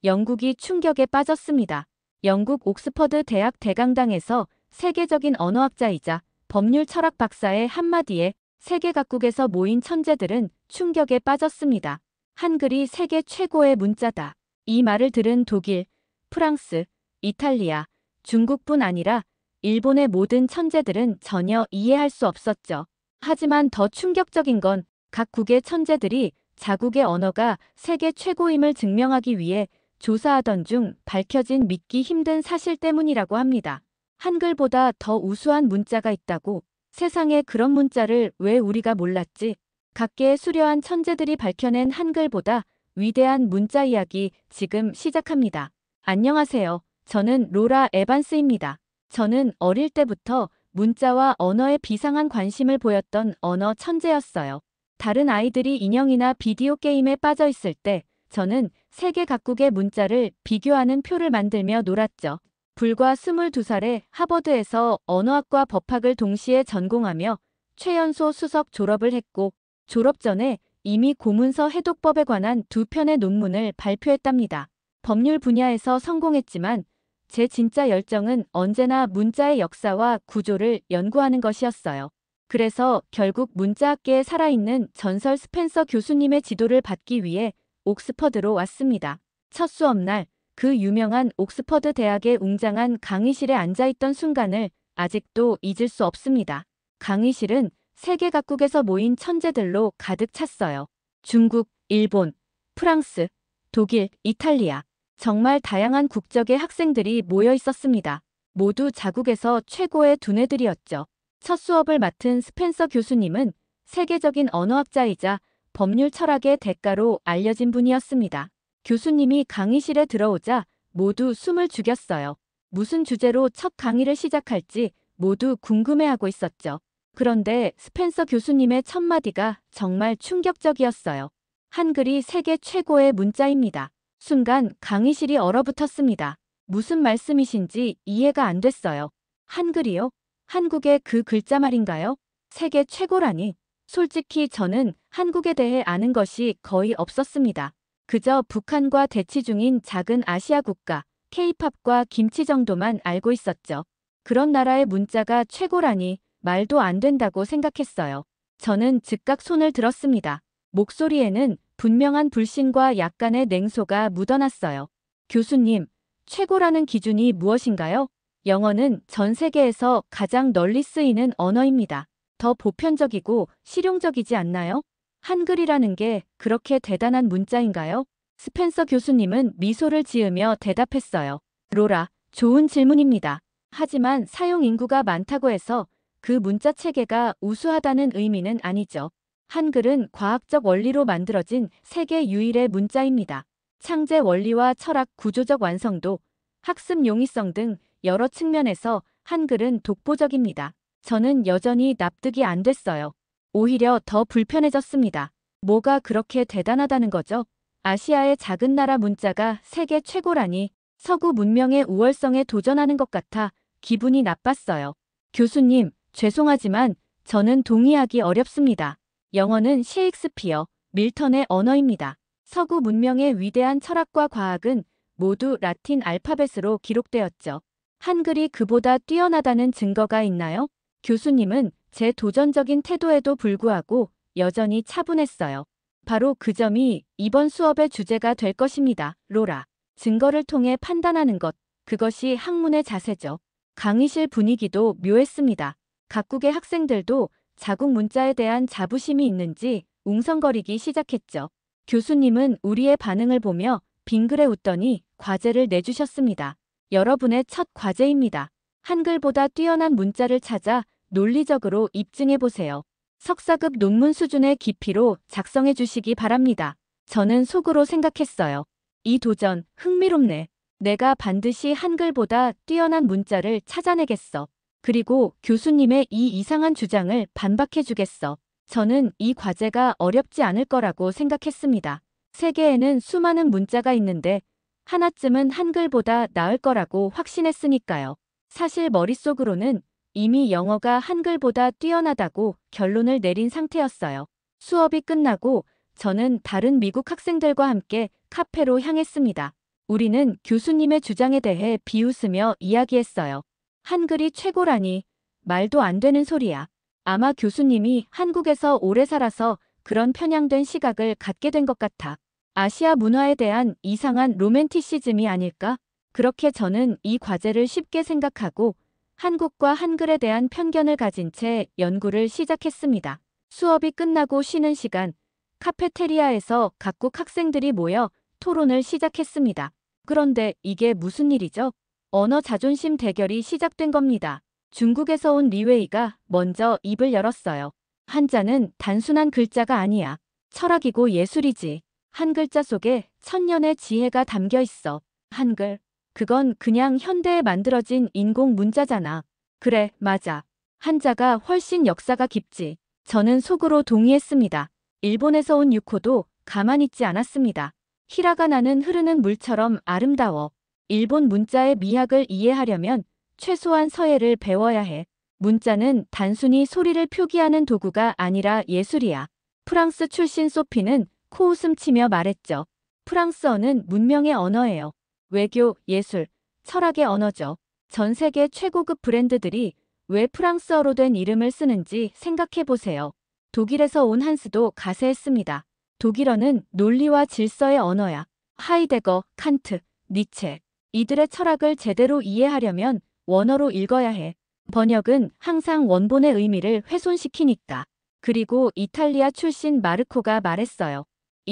영국이 충격에 빠졌습니다. 영국 옥스퍼드 대학 대강당에서 세계적인 언어학자이자 법률 철학 박사의 한마디에 세계 각국에서 모인 천재들은 충격에 빠졌습니다. 한글이 세계 최고의 문자다. 이 말을 들은 독일, 프랑스, 이탈리아, 중국뿐 아니라 일본의 모든 천재들은 전혀 이해할 수 없었죠. 하지만 더 충격적인 건 각국의 천재들이 자국의 언어가 세계 최고임을 증명하기 위해 조사하던 중 밝혀진 믿기 힘든 사실 때문이라고 합니다. 한글보다 더 우수한 문자가 있다고? 세상에 그런 문자를 왜 우리가 몰랐지? 각계의 수려한 천재들이 밝혀낸 한글보다 위대한 문자 이야기 지금 시작합니다. 안녕하세요. 저는 로라 에반스입니다. 저는 어릴 때부터 문자와 언어에 비상한 관심을 보였던 언어 천재였어요. 다른 아이들이 인형이나 비디오 게임에 빠져 있을 때 저는 세계 각국의 문자를 비교하는 표를 만들며 놀았죠. 불과 22살에 하버드에서 언어학과 법학을 동시에 전공하며 최연소 수석 졸업을 했고 졸업 전에 이미 고문서 해독법에 관한 2편의 논문을 발표했답니다. 법률 분야에서 성공했지만 제 진짜 열정은 언제나 문자의 역사와 구조를 연구하는 것이었어요. 그래서 결국 문자학계에 살아있는 전설 스펜서 교수님의 지도를 받기 위해 옥스퍼드로 왔습니다. 첫 수업날 그 유명한 옥스퍼드 대학의 웅장한 강의실에 앉아있던 순간을 아직도 잊을 수 없습니다. 강의실은 세계 각국에서 모인 천재들로 가득 찼어요. 중국, 일본, 프랑스, 독일, 이탈리아. 정말 다양한 국적의 학생들이 모여 있었습니다. 모두 자국에서 최고의 두뇌들이었죠. 첫 수업을 맡은 스펜서 교수님은 세계적인 언어학자이자 법률 철학의 대가로 알려진 분이었습니다. 교수님이 강의실에 들어오자 모두 숨을 죽였어요. 무슨 주제로 첫 강의를 시작할지 모두 궁금해하고 있었죠. 그런데 스펜서 교수님의 첫 마디가 정말 충격적이었어요. 한글이 세계 최고의 문자입니다. 순간 강의실이 얼어붙었습니다. 무슨 말씀이신지 이해가 안 됐어요. 한글이요? 한국의 그 글자 말인가요? 세계 최고라니. 솔직히 저는 한국에 대해 아는 것이 거의 없었습니다. 그저 북한과 대치 중인 작은 아시아 국가, K-팝과 김치 정도만 알고 있었죠. 그런 나라의 문자가 최고라니 말도 안 된다고 생각했어요. 저는 즉각 손을 들었습니다. 목소리에는 분명한 불신과 약간의 냉소가 묻어났어요. 교수님, 최고라는 기준이 무엇인가요? 영어는 전 세계에서 가장 널리 쓰이는 언어입니다. 더 보편적이고 실용적이지 않나요? 한글이라는 게 그렇게 대단한 문자인가요? 스펜서 교수님은 미소를 지으며 대답했어요. 로라, 좋은 질문입니다. 하지만 사용 인구가 많다고 해서 그 문자 체계가 우수하다는 의미는 아니죠. 한글은 과학적 원리로 만들어진 세계 유일의 문자입니다. 창제 원리와 철학 구조적 완성도, 학습 용이성 등 여러 측면에서 한글은 독보적입니다. 저는 여전히 납득이 안 됐어요. 오히려 더 불편해졌습니다. 뭐가 그렇게 대단하다는 거죠? 아시아의 작은 나라 문자가 세계 최고라니 서구 문명의 우월성에 도전하는 것 같아 기분이 나빴어요. 교수님, 죄송하지만 저는 동의하기 어렵습니다. 영어는 셰익스피어, 밀턴의 언어입니다. 서구 문명의 위대한 철학과 과학은 모두 라틴 알파벳으로 기록되었죠. 한글이 그보다 뛰어나다는 증거가 있나요? 교수님은 제 도전적인 태도에도 불구하고 여전히 차분했어요. 바로 그 점이 이번 수업의 주제가 될 것입니다. 로라. 증거를 통해 판단하는 것, 그것이 학문의 자세죠. 강의실 분위기도 묘했습니다. 각국의 학생들도 자국 문자에 대한 자부심이 있는지 웅성거리기 시작했죠. 교수님은 우리의 반응을 보며 빙그레 웃더니 과제를 내주셨습니다. 여러분의 첫 과제입니다. 한글보다 뛰어난 문자를 찾아 논리적으로 입증해보세요. 석사급 논문 수준의 깊이로 작성해 주시기 바랍니다. 저는 속으로 생각했어요. 이 도전 흥미롭네. 내가 반드시 한글보다 뛰어난 문자를 찾아내겠어. 그리고 교수님의 이 이상한 주장을 반박해주겠어. 저는 이 과제가 어렵지 않을 거라고 생각했습니다. 세계에는 수많은 문자가 있는데 하나쯤은 한글보다 나을 거라고 확신했으니까요. 사실 머릿속으로는 이미 영어가 한글보다 뛰어나다고 결론을 내린 상태였어요. 수업이 끝나고 저는 다른 미국 학생들과 함께 카페로 향했습니다. 우리는 교수님의 주장에 대해 비웃으며 이야기했어요. 한글이 최고라니 말도 안 되는 소리야. 아마 교수님이 한국에서 오래 살아서 그런 편향된 시각을 갖게 된 것 같아. 아시아 문화에 대한 이상한 로맨티시즘이 아닐까? 그렇게 저는 이 과제를 쉽게 생각하고 한국과 한글에 대한 편견을 가진 채 연구를 시작했습니다. 수업이 끝나고 쉬는 시간, 카페테리아에서 각국 학생들이 모여 토론을 시작했습니다. 그런데 이게 무슨 일이죠? 언어 자존심 대결이 시작된 겁니다. 중국에서 온 리웨이가 먼저 입을 열었어요. 한자는 단순한 글자가 아니야. 철학이고 예술이지. 한 글자 속에 천년의 지혜가 담겨 있어. 한글. 그건 그냥 현대에 만들어진 인공 문자잖아. 그래, 맞아. 한자가 훨씬 역사가 깊지. 저는 속으로 동의했습니다. 일본에서 온 유코도 가만히 있지 않았습니다. 히라가나는 흐르는 물처럼 아름다워. 일본 문자의 미학을 이해하려면 최소한 서예를 배워야 해. 문자는 단순히 소리를 표기하는 도구가 아니라 예술이야. 프랑스 출신 소피는 코웃음 치며 말했죠. 프랑스어는 문명의 언어예요. 외교, 예술, 철학의 언어죠. 전 세계 최고급 브랜드들이 왜 프랑스어로 된 이름을 쓰는지 생각해 보세요. 독일에서 온 한스도 가세했습니다. 독일어는 논리와 질서의 언어야. 하이데거, 칸트, 니체. 이들의 철학을 제대로 이해하려면 원어로 읽어야 해. 번역은 항상 원본의 의미를 훼손시키니까. 그리고 이탈리아 출신 마르코가 말했어요.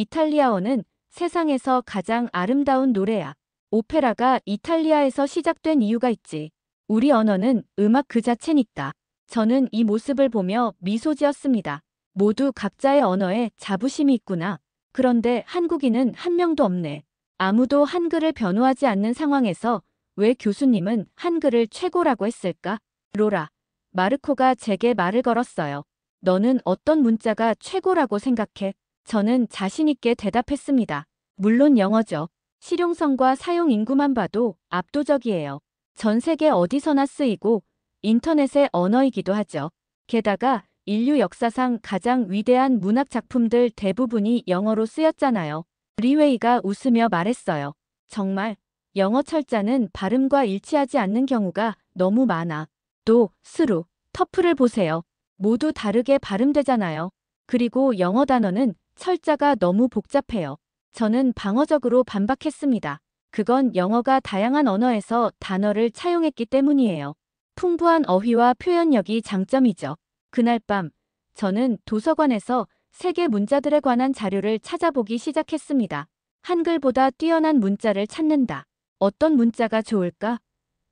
이탈리아어는 세상에서 가장 아름다운 노래야. 오페라가 이탈리아에서 시작된 이유가 있지. 우리 언어는 음악 그 자체니까. 저는 이 모습을 보며 미소 지었습니다. 모두 각자의 언어에 자부심이 있구나. 그런데 한국인은 한 명도 없네. 아무도 한글을 변호하지 않는 상황에서 왜 교수님은 한글을 최고라고 했을까? 로라. 마르코가 제게 말을 걸었어요. 너는 어떤 문자가 최고라고 생각해? 저는 자신 있게 대답했습니다. 물론 영어죠. 실용성과 사용 인구만 봐도 압도적이에요. 전 세계 어디서나 쓰이고 인터넷의 언어이기도 하죠. 게다가 인류 역사상 가장 위대한 문학 작품들 대부분이 영어로 쓰였잖아요. 리웨이가 웃으며 말했어요. 정말 영어 철자는 발음과 일치하지 않는 경우가 너무 많아. 또, 스루, 터프를 보세요. 모두 다르게 발음되잖아요. 그리고 영어 단어는 철자가 너무 복잡해요. 저는 방어적으로 반박했습니다. 그건 영어가 다양한 언어에서 단어를 차용했기 때문이에요. 풍부한 어휘와 표현력이 장점이죠. 그날 밤, 저는 도서관에서 세계 문자들에 관한 자료를 찾아보기 시작했습니다. 한글보다 뛰어난 문자를 찾는다. 어떤 문자가 좋을까?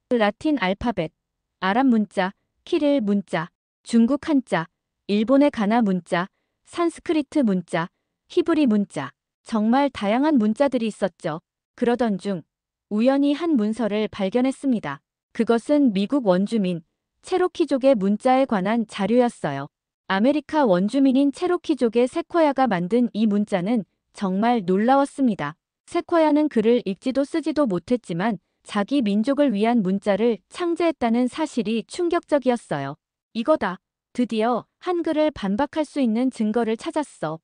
라틴 알파벳, 아랍 문자, 키릴 문자, 중국 한자, 일본의 가나 문자, 산스크리트 문자, 히브리 문자. 정말 다양한 문자들이 있었죠. 그러던 중 우연히 한 문서를 발견했습니다. 그것은 미국 원주민 체로키족의 문자에 관한 자료였어요. 아메리카 원주민인 체로키족의 세쿼야가 만든 이 문자는 정말 놀라웠습니다. 세쿼야는 글을 읽지도 쓰지도 못했지만 자기 민족을 위한 문자를 창제했다는 사실이 충격적이었어요. 이거다. 드디어 한글을 반박할 수 있는 증거를 찾았어.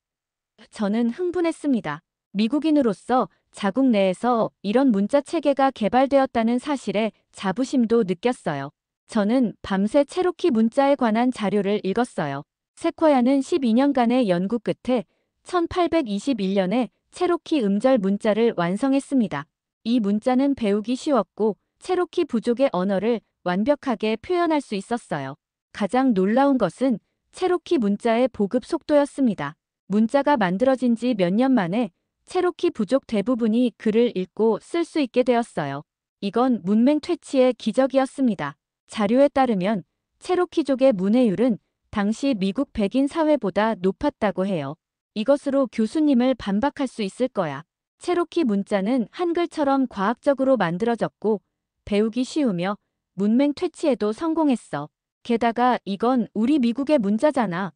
저는 흥분했습니다. 미국인으로서 자국 내에서 이런 문자 체계가 개발되었다는 사실에 자부심도 느꼈어요. 저는 밤새 체로키 문자에 관한 자료를 읽었어요. 세쿼야는 12년간의 연구 끝에 1821년에 체로키 음절 문자를 완성했습니다. 이 문자는 배우기 쉬웠고 체로키 부족의 언어를 완벽하게 표현할 수 있었어요. 가장 놀라운 것은 체로키 문자의 보급 속도였습니다. 문자가 만들어진 지 몇 년 만에 체로키 부족 대부분이 글을 읽고 쓸 수 있게 되었어요. 이건 문맹 퇴치의 기적이었습니다. 자료에 따르면 체로키족의 문해율은 당시 미국 백인 사회보다 높았다고 해요. 이것으로 교수님을 반박할 수 있을 거야. 체로키 문자는 한글처럼 과학적으로 만들어졌고 배우기 쉬우며 문맹 퇴치에도 성공했어. 게다가 이건 우리 미국의 문자잖아.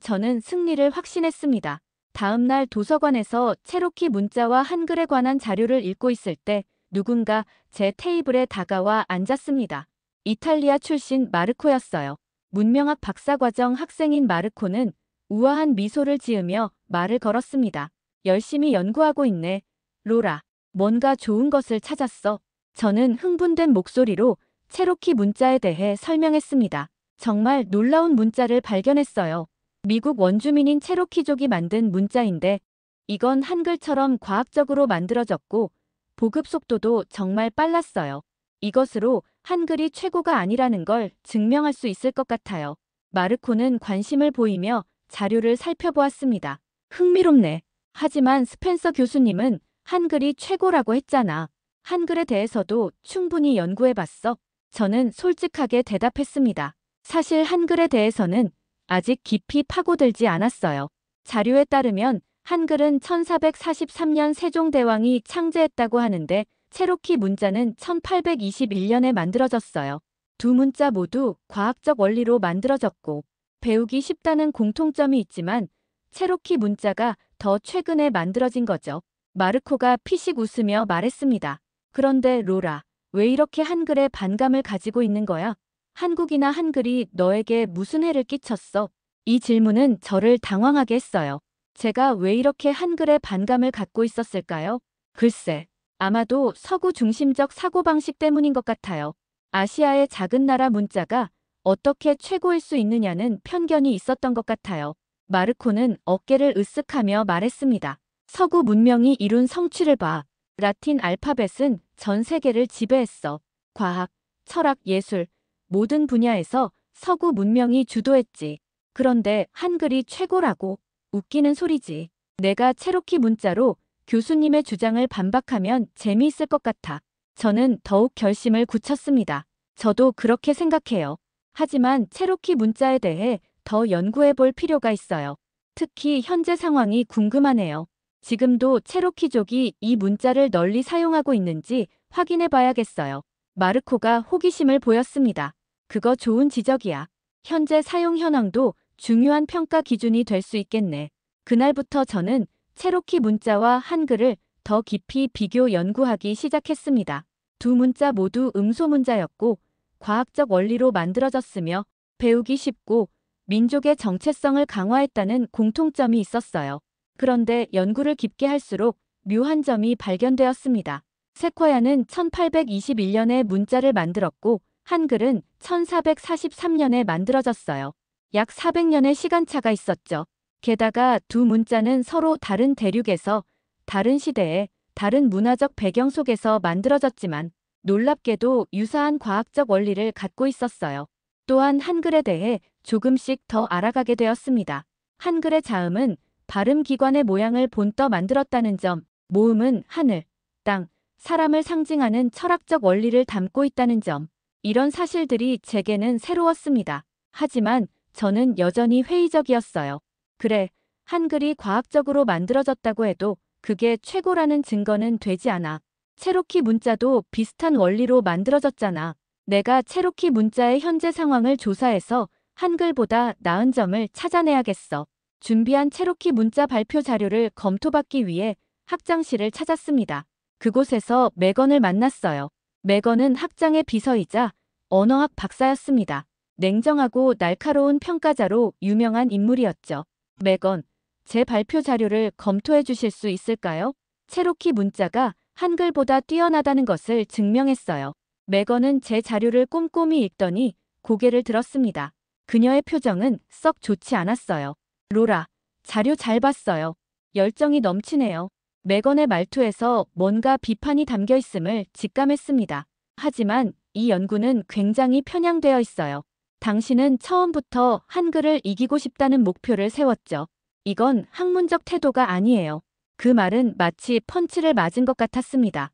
저는 승리를 확신했습니다. 다음 날 도서관에서 체로키 문자와 한글에 관한 자료를 읽고 있을 때 누군가 제 테이블에 다가와 앉았습니다. 이탈리아 출신 마르코였어요. 문명학 박사과정 학생인 마르코는 우아한 미소를 지으며 말을 걸었습니다. 열심히 연구하고 있네. 로라. 뭔가 좋은 것을 찾았어. 저는 흥분된 목소리로 체로키 문자에 대해 설명했습니다. 정말 놀라운 문자를 발견했어요. 미국 원주민인 체로키족이 만든 문자인데 이건 한글처럼 과학적으로 만들어졌고 보급 속도도 정말 빨랐어요. 이것으로 한글이 최고가 아니라는 걸 증명할 수 있을 것 같아요. 마르코는 관심을 보이며 자료를 살펴보았습니다. 흥미롭네. 하지만 스펜서 교수님은 한글이 최고라고 했잖아. 한글에 대해서도 충분히 연구해봤어. 저는 솔직하게 대답했습니다. 사실 한글에 대해서는 아직 깊이 파고들지 않았어요. 자료에 따르면 한글은 1443년 세종대왕이 창제했다고 하는데 체로키 문자는 1821년에 만들어졌어요. 두 문자 모두 과학적 원리로 만들어졌고 배우기 쉽다는 공통점이 있지만 체로키 문자가 더 최근에 만들어진 거죠. 마르코가 피식 웃으며 말했습니다. 그런데 로라, 왜 이렇게 한글에 반감을 가지고 있는 거야? 한국이나 한글이 너에게 무슨 해를 끼쳤어? 이 질문은 저를 당황하게 했어요. 제가 왜 이렇게 한글에 반감을 갖고 있었을까요? 글쎄, 아마도 서구 중심적 사고방식 때문인 것 같아요. 아시아의 작은 나라 문자가 어떻게 최고일 수 있느냐는 편견이 있었던 것 같아요. 마르코는 어깨를 으쓱하며 말했습니다. 서구 문명이 이룬 성취를 봐. 라틴 알파벳은 전 세계를 지배했어. 과학, 철학, 예술, 모든 분야에서 서구 문명이 주도했지. 그런데 한글이 최고라고? 웃기는 소리지. 내가 체로키 문자로 교수님의 주장을 반박하면 재미있을 것 같아. 저는 더욱 결심을 굳혔습니다. 저도 그렇게 생각해요. 하지만 체로키 문자에 대해 더 연구해 볼 필요가 있어요. 특히 현재 상황이 궁금하네요. 지금도 체로키족이 이 문자를 널리 사용하고 있는지 확인해 봐야겠어요. 마르코가 호기심을 보였습니다. 그거 좋은 지적이야. 현재 사용 현황도 중요한 평가 기준이 될 수 있겠네. 그날부터 저는 체로키 문자와 한글을 더 깊이 비교 연구하기 시작했습니다. 두 문자 모두 음소 문자였고 과학적 원리로 만들어졌으며 배우기 쉽고 민족의 정체성을 강화했다는 공통점이 있었어요. 그런데 연구를 깊게 할수록 묘한 점이 발견되었습니다. 세쿼야는 1821년에 문자를 만들었고 한글은 1443년에 만들어졌어요. 약 400년의 시간차가 있었죠. 게다가 두 문자는 서로 다른 대륙에서 다른 시대에 다른 문화적 배경 속에서 만들어졌지만 놀랍게도 유사한 과학적 원리를 갖고 있었어요. 또한 한글에 대해 조금씩 더 알아가게 되었습니다. 한글의 자음은 발음기관의 모양을 본떠 만들었다는 점, 모음은 하늘, 땅, 사람을 상징하는 철학적 원리를 담고 있다는 점, 이런 사실들이 제게는 새로웠습니다. 하지만 저는 여전히 회의적이었어요. 그래, 한글이 과학적으로 만들어졌다고 해도 그게 최고라는 증거는 되지 않아. 체로키 문자도 비슷한 원리로 만들어졌잖아. 내가 체로키 문자의 현재 상황을 조사해서 한글보다 나은 점을 찾아내야겠어. 준비한 체로키 문자 발표 자료를 검토받기 위해 학장실을 찾았습니다. 그곳에서 맥건을 만났어요. 맥건은 학장의 비서이자 언어학 박사였습니다. 냉정하고 날카로운 평가자로 유명한 인물이었죠. 맥건, 제 발표 자료를 검토해 주실 수 있을까요? 체로키 문자가 한글보다 뛰어나다는 것을 증명했어요. 맥건은 제 자료를 꼼꼼히 읽더니 고개를 들었습니다. 그녀의 표정은 썩 좋지 않았어요. 로라, 자료 잘 봤어요. 열정이 넘치네요. 맥건의 말투에서 뭔가 비판이 담겨 있음을 직감했습니다. 하지만 이 연구는 굉장히 편향되어 있어요. 당신은 처음부터 한글을 이기고 싶다는 목표를 세웠죠. 이건 학문적 태도가 아니에요. 그 말은 마치 펀치를 맞은 것 같았습니다.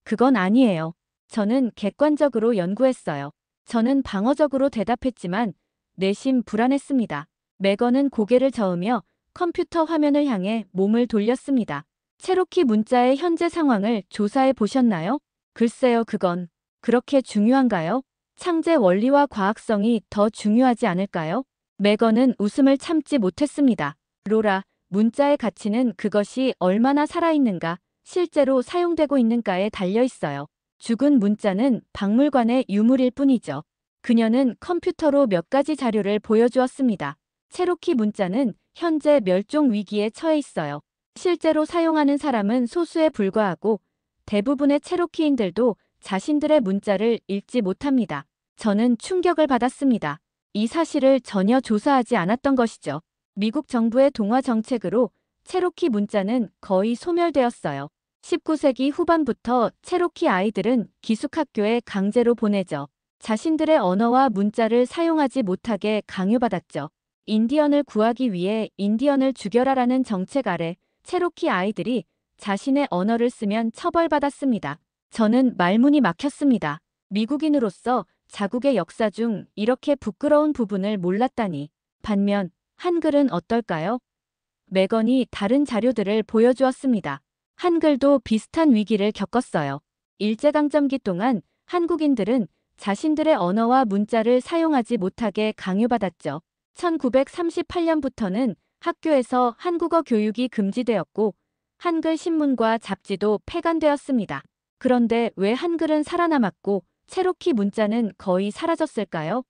그건 아니에요. 저는 객관적으로 연구했어요. 저는 방어적으로 대답했지만 내심 불안했습니다. 맥건은 고개를 저으며 컴퓨터 화면을 향해 몸을 돌렸습니다. 체로키 문자의 현재 상황을 조사해 보셨나요? 글쎄요, 그건 그렇게 중요한가요? 창제 원리와 과학성이 더 중요하지 않을까요? 맥건은 웃음을 참지 못했습니다. 로라, 문자의 가치는 그것이 얼마나 살아있는가, 실제로 사용되고 있는가에 달려 있어요. 죽은 문자는 박물관의 유물일 뿐이죠. 그녀는 컴퓨터로 몇 가지 자료를 보여주었습니다. 체로키 문자는 현재 멸종 위기에 처해 있어요. 실제로 사용하는 사람은 소수에 불과하고 대부분의 체로키인들도 자신들의 문자를 읽지 못합니다. 저는 충격을 받았습니다. 이 사실을 전혀 조사하지 않았던 것이죠. 미국 정부의 동화 정책으로 체로키 문자는 거의 소멸되었어요. 19세기 후반부터 체로키 아이들은 기숙학교에 강제로 보내져 자신들의 언어와 문자를 사용하지 못하게 강요받았죠. 인디언을 구하기 위해 인디언을 죽여라라는 정책 아래 체로키 아이들이 자신의 언어를 쓰면 처벌받았습니다. 저는 말문이 막혔습니다. 미국인으로서 자국의 역사 중 이렇게 부끄러운 부분을 몰랐다니. 반면 한글은 어떨까요? 매건이 다른 자료들을 보여주었습니다. 한글도 비슷한 위기를 겪었어요. 일제강점기 동안 한국인들은 자신들의 언어와 문자를 사용하지 못하게 강요받았죠. 1938년부터는 학교에서 한국어 교육이 금지되었고 한글 신문과 잡지도 폐간되었습니다. 그런데 왜 한글은 살아남았고 체로키 문자는 거의 사라졌을까요?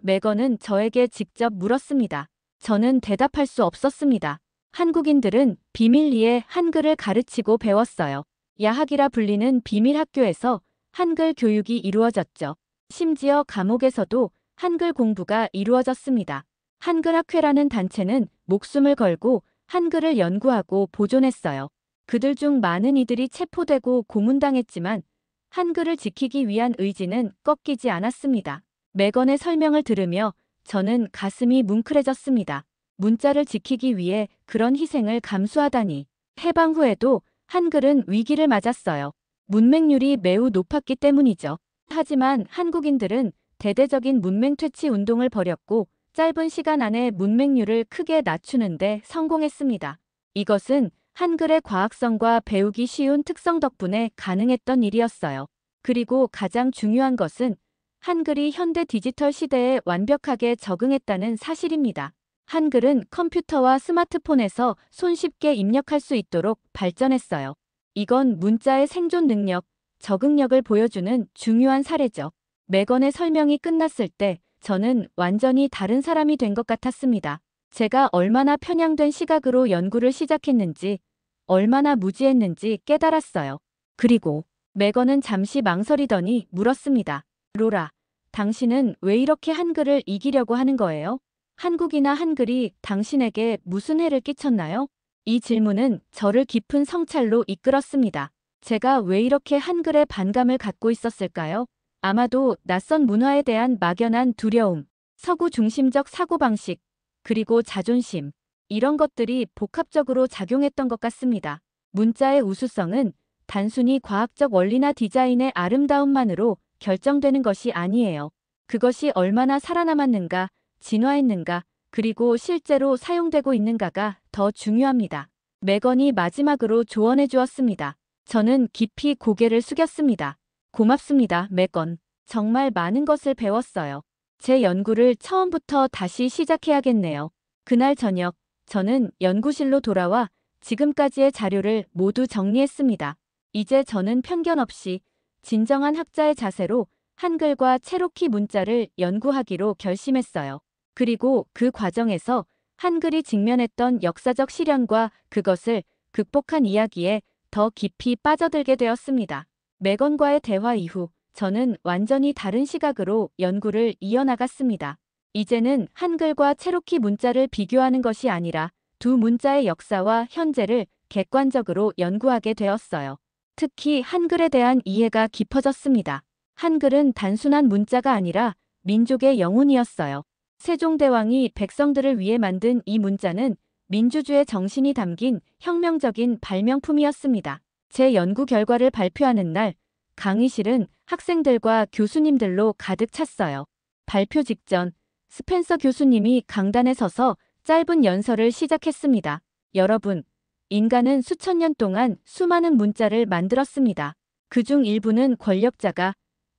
매건은 저에게 직접 물었습니다. 저는 대답할 수 없었습니다. 한국인들은 비밀리에 한글을 가르치고 배웠어요. 야학이라 불리는 비밀 학교에서 한글 교육이 이루어졌죠. 심지어 감옥에서도 한글 공부가 이루어졌습니다. 한글학회라는 단체는 목숨을 걸고 한글을 연구하고 보존했어요. 그들 중 많은 이들이 체포되고 고문당했지만 한글을 지키기 위한 의지는 꺾이지 않았습니다. 매건의 설명을 들으며 저는 가슴이 뭉클해졌습니다. 문자를 지키기 위해 그런 희생을 감수하다니. 해방 후에도 한글은 위기를 맞았어요. 문맹률이 매우 높았기 때문이죠. 하지만 한국인들은 대대적인 문맹 퇴치 운동을 벌였고 짧은 시간 안에 문맹률을 크게 낮추는 데 성공했습니다. 이것은 한글의 과학성과 배우기 쉬운 특성 덕분에 가능했던 일이었어요. 그리고 가장 중요한 것은 한글이 현대 디지털 시대에 완벽하게 적응했다는 사실입니다. 한글은 컴퓨터와 스마트폰에서 손쉽게 입력할 수 있도록 발전했어요. 이건 문자의 생존 능력, 적응력을 보여주는 중요한 사례죠. 매건의 설명이 끝났을 때 저는 완전히 다른 사람이 된 것 같았습니다. 제가 얼마나 편향된 시각으로 연구를 시작했는지, 얼마나 무지했는지 깨달았어요. 그리고 매건은 잠시 망설이더니 물었습니다. 로라, 당신은 왜 이렇게 한글을 이기려고 하는 거예요? 한국이나 한글이 당신에게 무슨 해를 끼쳤나요? 이 질문은 저를 깊은 성찰로 이끌었습니다. 제가 왜 이렇게 한글에 반감을 갖고 있었을까요? 아마도 낯선 문화에 대한 막연한 두려움, 서구 중심적 사고방식, 그리고 자존심, 이런 것들이 복합적으로 작용했던 것 같습니다. 문자의 우수성은 단순히 과학적 원리나 디자인의 아름다움만으로 결정되는 것이 아니에요. 그것이 얼마나 살아남았는가, 진화했는가, 그리고 실제로 사용되고 있는가가 더 중요합니다. 매건이 마지막으로 조언해 주었습니다. 저는 깊이 고개를 숙였습니다. 고맙습니다, 매건. 정말 많은 것을 배웠어요. 제 연구를 처음부터 다시 시작해야겠네요. 그날 저녁, 저는 연구실로 돌아와 지금까지의 자료를 모두 정리했습니다. 이제 저는 편견 없이 진정한 학자의 자세로 한글과 체로키 문자를 연구하기로 결심했어요. 그리고 그 과정에서 한글이 직면했던 역사적 시련과 그것을 극복한 이야기에 더 깊이 빠져들게 되었습니다. 매건과의 대화 이후 저는 완전히 다른 시각으로 연구를 이어나갔습니다. 이제는 한글과 체로키 문자를 비교하는 것이 아니라 두 문자의 역사와 현재를 객관적으로 연구하게 되었어요. 특히 한글에 대한 이해가 깊어졌습니다. 한글은 단순한 문자가 아니라 민족의 영혼이었어요. 세종대왕이 백성들을 위해 만든 이 문자는 민주주의 정신이 담긴 혁명적인 발명품이었습니다. 제 연구 결과를 발표하는 날, 강의실은 학생들과 교수님들로 가득 찼어요. 발표 직전, 스펜서 교수님이 강단에 서서 짧은 연설을 시작했습니다. 여러분, 인간은 수천 년 동안 수많은 문자를 만들었습니다. 그중 일부는 권력자가,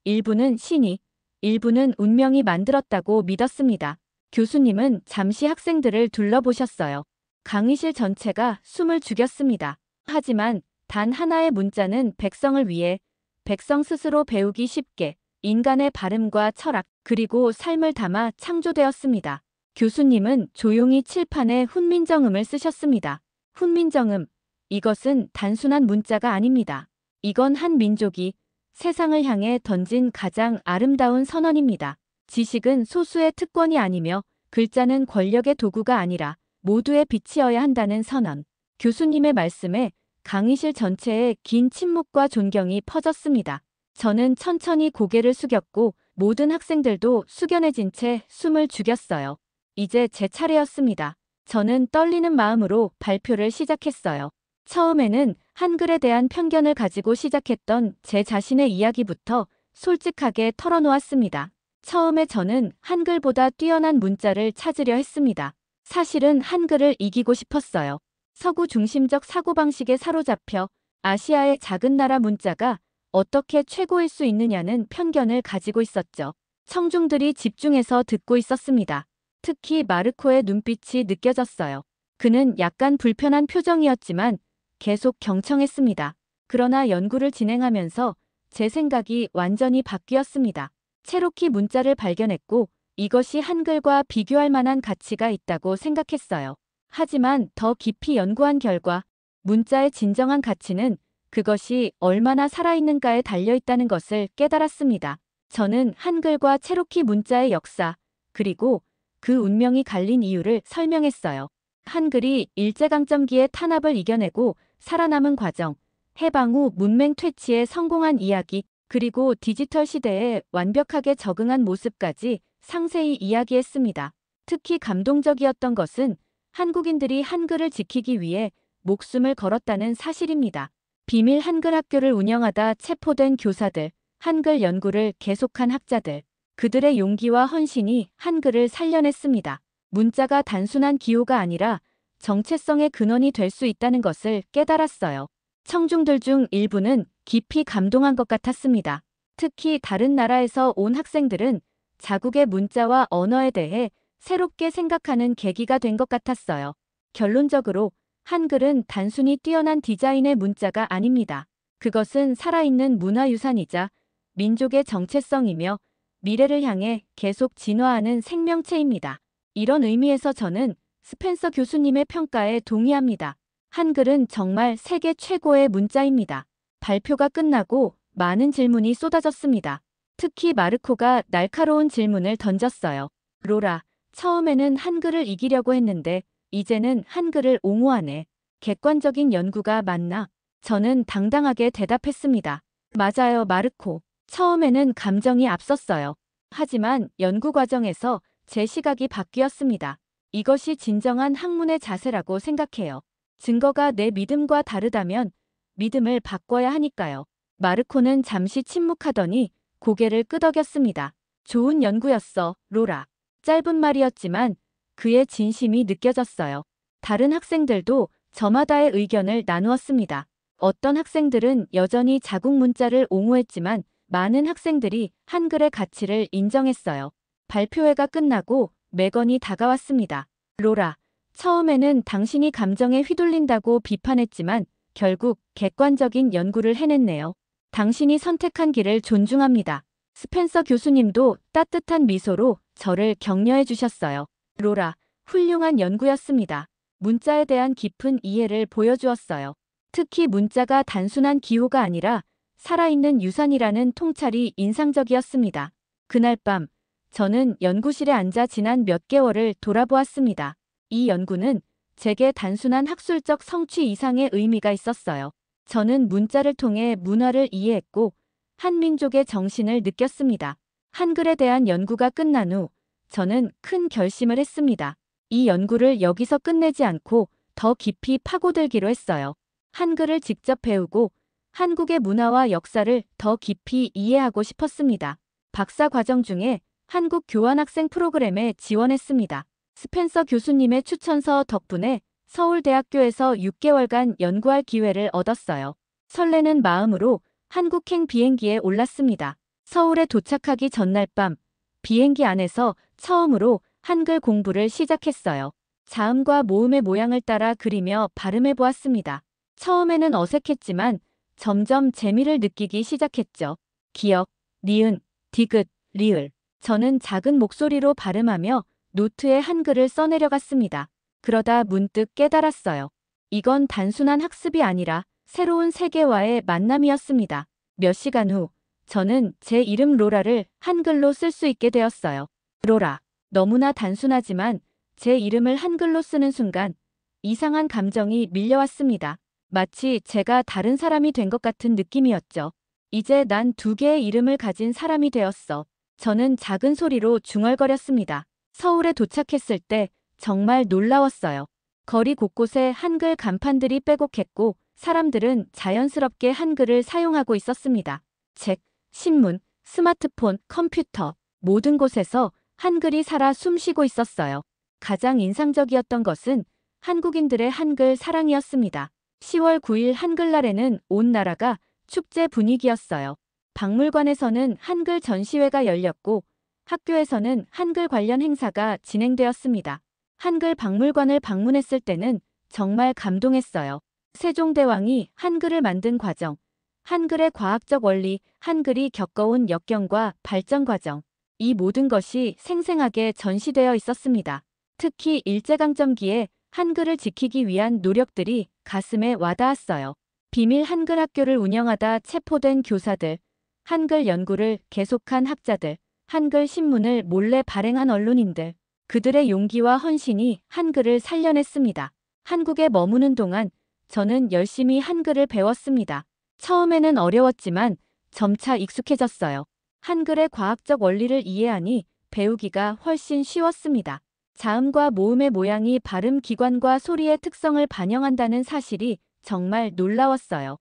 일부는 신이, 일부는 운명이 만들었다고 믿었습니다. 교수님은 잠시 학생들을 둘러보셨어요. 강의실 전체가 숨을 죽였습니다. 하지만 단 하나의 문자는 백성을 위해 백성 스스로 배우기 쉽게 인간의 발음과 철학 그리고 삶을 담아 창조되었습니다. 교수님은 조용히 칠판에 훈민정음을 쓰셨습니다. 훈민정음, 이것은 단순한 문자가 아닙니다. 이건 한 민족이 세상을 향해 던진 가장 아름다운 선언입니다. 지식은 소수의 특권이 아니며 글자는 권력의 도구가 아니라 모두의 빛이어야 한다는 선언. 교수님의 말씀에 강의실 전체에 긴 침묵과 존경이 퍼졌습니다. 저는 천천히 고개를 숙였고 모든 학생들도 숙연해진 채 숨을 죽였어요. 이제 제 차례였습니다. 저는 떨리는 마음으로 발표를 시작했어요. 처음에는 한글에 대한 편견을 가지고 시작했던 제 자신의 이야기부터 솔직하게 털어놓았습니다. 처음에 저는 한글보다 뛰어난 문자를 찾으려 했습니다. 사실은 한글을 이기고 싶었어요. 서구 중심적 사고방식에 사로잡혀 아시아의 작은 나라 문자가 어떻게 최고일 수 있느냐는 편견을 가지고 있었죠. 청중들이 집중해서 듣고 있었습니다. 특히 마르코의 눈빛이 느껴졌어요. 그는 약간 불편한 표정이었지만 계속 경청했습니다. 그러나 연구를 진행하면서 제 생각이 완전히 바뀌었습니다. 체로키 문자를 발견했고 이것이 한글과 비교할 만한 가치가 있다고 생각했어요. 하지만 더 깊이 연구한 결과 문자의 진정한 가치는 그것이 얼마나 살아있는가에 달려있다는 것을 깨달았습니다. 저는 한글과 체로키 문자의 역사, 그리고 그 운명이 갈린 이유를 설명했어요. 한글이 일제강점기의 탄압을 이겨내고 살아남은 과정, 해방 후 문맹 퇴치에 성공한 이야기, 그리고 디지털 시대에 완벽하게 적응한 모습까지 상세히 이야기했습니다. 특히 감동적이었던 것은 한국인들이 한글을 지키기 위해 목숨을 걸었다는 사실입니다. 비밀 한글 학교를 운영하다 체포된 교사들, 한글 연구를 계속한 학자들, 그들의 용기와 헌신이 한글을 살려냈습니다. 문자가 단순한 기호가 아니라 정체성의 근원이 될 수 있다는 것을 깨달았어요. 청중들 중 일부는 깊이 감동한 것 같았습니다. 특히 다른 나라에서 온 학생들은 자국의 문자와 언어에 대해 새롭게 생각하는 계기가 된 것 같았어요. 결론적으로 한글은 단순히 뛰어난 디자인의 문자가 아닙니다. 그것은 살아있는 문화유산이자 민족의 정체성이며 미래를 향해 계속 진화하는 생명체입니다. 이런 의미에서 저는 스펜서 교수님의 평가에 동의합니다. 한글은 정말 세계 최고의 문자입니다. 발표가 끝나고 많은 질문이 쏟아졌습니다. 특히 마르코가 날카로운 질문을 던졌어요. 로라, 처음에는 한글을 이기려고 했는데 이제는 한글을 옹호하네. 객관적인 연구가 맞나? 저는 당당하게 대답했습니다. 맞아요, 마르코. 처음에는 감정이 앞섰어요. 하지만 연구 과정에서 제 시각이 바뀌었습니다. 이것이 진정한 학문의 자세라고 생각해요. 증거가 내 믿음과 다르다면 믿음을 바꿔야 하니까요. 마르코는 잠시 침묵하더니 고개를 끄덕였습니다. 좋은 연구였어, 로라. 짧은 말이었지만 그의 진심이 느껴졌어요. 다른 학생들도 저마다의 의견을 나누었습니다. 어떤 학생들은 여전히 자국 문자를 옹호했지만 많은 학생들이 한글의 가치를 인정했어요. 발표회가 끝나고 매건이 다가왔습니다. 로라, 처음에는 당신이 감정에 휘둘린다고 비판했지만 결국 객관적인 연구를 해냈네요. 당신이 선택한 길을 존중합니다. 스펜서 교수님도 따뜻한 미소로 저를 격려해 주셨어요. 로라, 훌륭한 연구였습니다. 문자에 대한 깊은 이해를 보여주었어요. 특히 문자가 단순한 기호가 아니라 살아있는 유산이라는 통찰이 인상적이었습니다. 그날 밤, 저는 연구실에 앉아 지난 몇 개월을 돌아보았습니다. 이 연구는 제게 단순한 학술적 성취 이상의 의미가 있었어요. 저는 문자를 통해 문화를 이해했고 한민족의 정신을 느꼈습니다. 한글에 대한 연구가 끝난 후 저는 큰 결심을 했습니다. 이 연구를 여기서 끝내지 않고 더 깊이 파고들기로 했어요. 한글을 직접 배우고 한국의 문화와 역사를 더 깊이 이해하고 싶었습니다. 박사 과정 중에 한국 교환학생 프로그램에 지원했습니다. 스펜서 교수님의 추천서 덕분에 서울대학교에서 6개월간 연구할 기회를 얻었어요. 설레는 마음으로 한국행 비행기에 올랐습니다. 서울에 도착하기 전날 밤, 비행기 안에서 처음으로 한글 공부를 시작했어요. 자음과 모음의 모양을 따라 그리며 발음해 보았습니다. 처음에는 어색했지만 점점 재미를 느끼기 시작했죠. 기역, 니은, 디귿, 리을. 저는 작은 목소리로 발음하며 노트에 한글을 써내려갔습니다. 그러다 문득 깨달았어요. 이건 단순한 학습이 아니라 새로운 세계와의 만남이었습니다. 몇 시간 후, 저는 제 이름 로라를 한글로 쓸 수 있게 되었어요. 로라. 너무나 단순하지만 제 이름을 한글로 쓰는 순간 이상한 감정이 밀려왔습니다. 마치 제가 다른 사람이 된 것 같은 느낌이었죠. 이제 난 두 개의 이름을 가진 사람이 되었어. 저는 작은 소리로 중얼거렸습니다. 서울에 도착했을 때 정말 놀라웠어요. 거리 곳곳에 한글 간판들이 빼곡했고 사람들은 자연스럽게 한글을 사용하고 있었습니다. 책, 신문, 스마트폰, 컴퓨터, 모든 곳에서 한글이 살아 숨쉬고 있었어요. 가장 인상적이었던 것은 한국인들의 한글 사랑이었습니다. 10월 9일 한글날에는 온 나라가 축제 분위기였어요. 박물관에서는 한글 전시회가 열렸고 학교에서는 한글 관련 행사가 진행되었습니다. 한글 박물관을 방문했을 때는 정말 감동했어요. 세종대왕이 한글을 만든 과정, 한글의 과학적 원리, 한글이 겪어온 역경과 발전 과정, 이 모든 것이 생생하게 전시되어 있었습니다. 특히 일제강점기에 한글을 지키기 위한 노력들이 가슴에 와닿았어요. 비밀 한글 학교를 운영하다 체포된 교사들, 한글 연구를 계속한 학자들, 한글 신문을 몰래 발행한 언론인들, 그들의 용기와 헌신이 한글을 살려냈습니다. 한국에 머무는 동안 저는 열심히 한글을 배웠습니다. 처음에는 어려웠지만 점차 익숙해졌어요. 한글의 과학적 원리를 이해하니 배우기가 훨씬 쉬웠습니다. 자음과 모음의 모양이 발음 기관과 소리의 특성을 반영한다는 사실이 정말 놀라웠어요.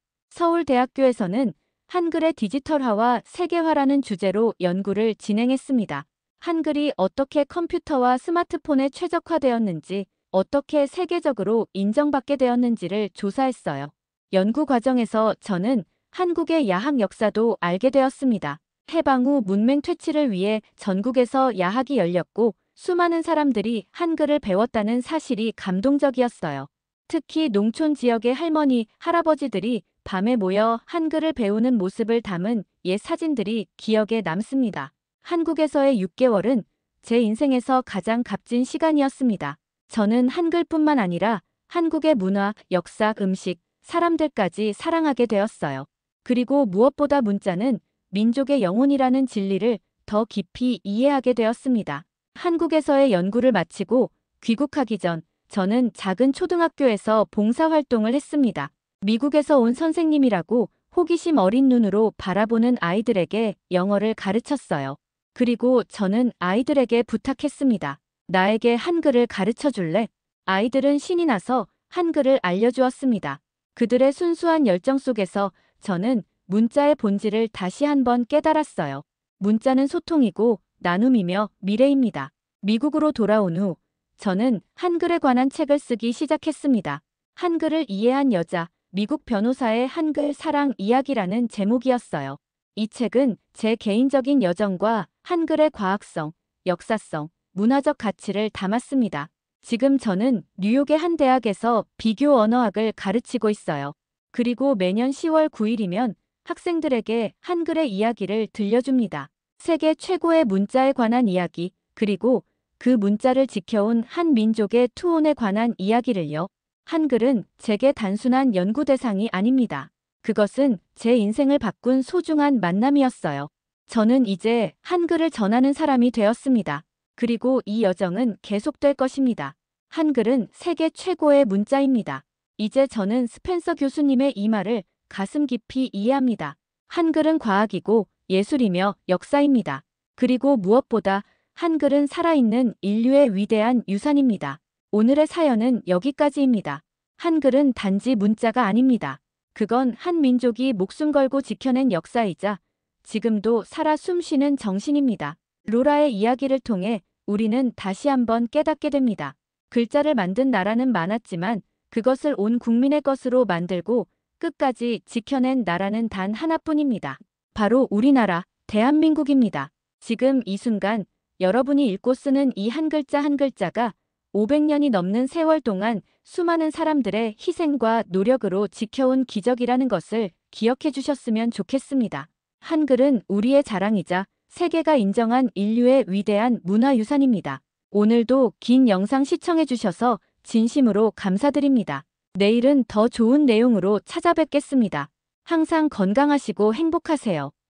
서울대학교에서는 한글의 디지털화와 세계화라는 주제로 연구를 진행했습니다. 한글이 어떻게 컴퓨터와 스마트폰에 최적화되었는지, 어떻게 세계적으로 인정받게 되었는지를 조사했어요. 연구 과정에서 저는 한국의 야학 역사도 알게 되었습니다. 해방 후 문맹 퇴치를 위해 전국에서 야학이 열렸고 수많은 사람들이 한글을 배웠다는 사실이 감동적이었어요. 특히 농촌 지역의 할머니, 할아버지들이 밤에 모여 한글을 배우는 모습을 담은 옛 사진들이 기억에 남습니다. 한국에서의 6개월은 제 인생에서 가장 값진 시간이었습니다. 저는 한글뿐만 아니라 한국의 문화, 역사, 음식, 사람들까지 사랑하게 되었어요. 그리고 무엇보다 문자는 민족의 영혼이라는 진리를 더 깊이 이해하게 되었습니다. 한국에서의 연구를 마치고 귀국하기 전 저는 작은 초등학교에서 봉사활동을 했습니다. 미국에서 온 선생님이라고 호기심 어린 눈으로 바라보는 아이들에게 영어를 가르쳤어요. 그리고 저는 아이들에게 부탁했습니다. 나에게 한글을 가르쳐 줄래? 아이들은 신이 나서 한글을 알려주었습니다. 그들의 순수한 열정 속에서 저는 문자의 본질을 다시 한번 깨달았어요. 문자는 소통이고 나눔이며 미래입니다. 미국으로 돌아온 후 저는 한글에 관한 책을 쓰기 시작했습니다. 한글을 이해한 여자, 미국 변호사의 한글 사랑 이야기라는 제목이었어요. 이 책은 제 개인적인 여정과 한글의 과학성, 역사성, 문화적 가치를 담았습니다. 지금 저는 뉴욕의 한 대학에서 비교 언어학을 가르치고 있어요. 그리고 매년 10월 9일이면 학생들에게 한글의 이야기를 들려줍니다. 세계 최고의 문자에 관한 이야기, 그리고 그 문자를 지켜온 한 민족의 투혼에 관한 이야기를요. 한글은 제게 단순한 연구 대상이 아닙니다. 그것은 제 인생을 바꾼 소중한 만남이었어요. 저는 이제 한글을 전하는 사람이 되었습니다. 그리고 이 여정은 계속될 것입니다. 한글은 세계 최고의 문자입니다. 이제 저는 스펜서 교수님의 이 말을 가슴 깊이 이해합니다. 한글은 과학이고 예술이며 역사입니다. 그리고 무엇보다 한글은 살아있는 인류의 위대한 유산입니다. 오늘의 사연은 여기까지입니다. 한글은 단지 문자가 아닙니다. 그건 한 민족이 목숨 걸고 지켜낸 역사이자 지금도 살아 숨쉬는 정신입니다. 로라의 이야기를 통해 우리는 다시 한번 깨닫게 됩니다. 글자를 만든 나라는 많았지만 그것을 온 국민의 것으로 만들고 끝까지 지켜낸 나라는 단 하나뿐입니다. 바로 우리나라, 대한민국입니다. 지금 이 순간 여러분이 읽고 쓰는 이 한 글자 한 글자가 500년이 넘는 세월 동안 수많은 사람들의 희생과 노력으로 지켜온 기적이라는 것을 기억해 주셨으면 좋겠습니다. 한글은 우리의 자랑이자 세계가 인정한 인류의 위대한 문화유산입니다. 오늘도 긴 영상 시청해 주셔서 진심으로 감사드립니다. 내일은 더 좋은 내용으로 찾아뵙겠습니다. 항상 건강하시고 행복하세요.